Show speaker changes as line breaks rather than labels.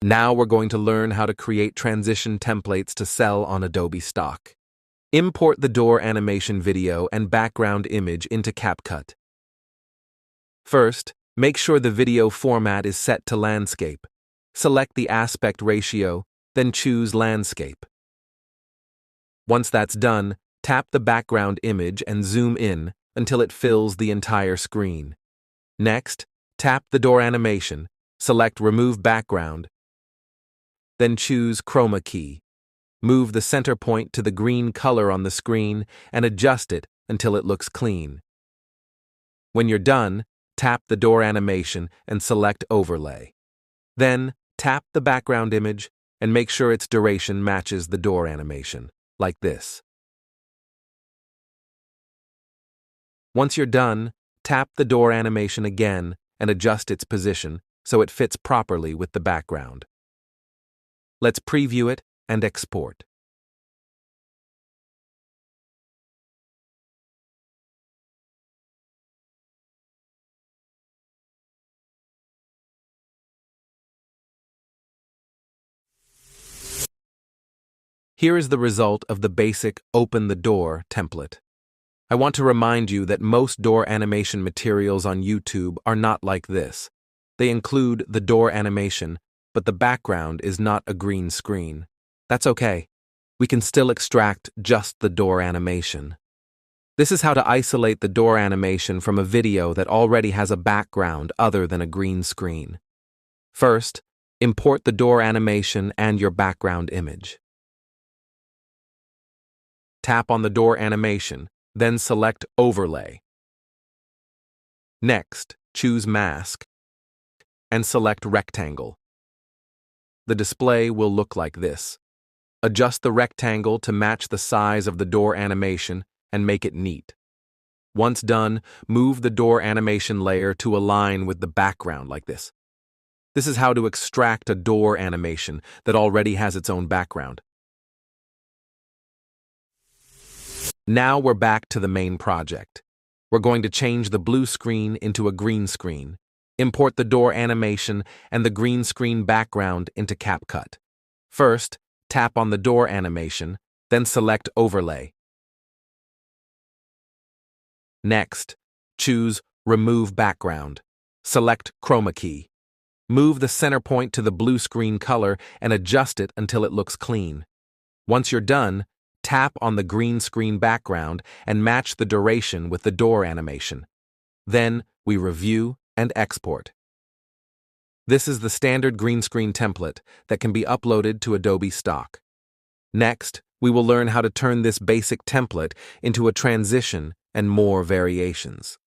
Now we're going to learn how to create transition templates to sell on Adobe Stock. Import the door animation video and background image into CapCut. First, make sure the video format is set to landscape. Select the aspect ratio, then choose landscape. Once that's done, tap the background image and zoom in until it fills the entire screen. Next, tap the door animation, select Remove Background, then choose Chroma Key. Move the center point to the green color on the screen and adjust it until it looks clean. When you're done, tap the door animation and select Overlay. Then, tap the background image and make sure its duration matches the door animation, like this. Once you're done, tap the door animation again and adjust its position so it fits properly with the background. Let's preview it and export. Here is the result of the basic Open the Door template. I want to remind you that most door animation materials on YouTube are not like this. They include the door animation, but the background is not a green screen. That's okay. We can still extract just the door animation. This is how to isolate the door animation from a video that already has a background other than a green screen. First, import the door animation and your background image. Tap on the door animation, then select Overlay. Next, choose Mask and select Rectangle. The display will look like this. Adjust the rectangle to match the size of the door animation and make it neat. Once done, move the door animation layer to align with the background like this. This is how to extract a door animation that already has its own background. Now we're back to the main project. We're going to change the blue screen into a green screen. Import the door animation and the green screen background into CapCut. First, tap on the door animation, then select Overlay. Next, choose Remove Background. Select Chroma Key. Move the center point to the blue screen color and adjust it until it looks clean. Once you're done, tap on the green screen background and match the duration with the door animation. Then, we review and export. This is the standard green screen template that can be uploaded to Adobe Stock. Next, we will learn how to turn this basic template into a transition and more variations.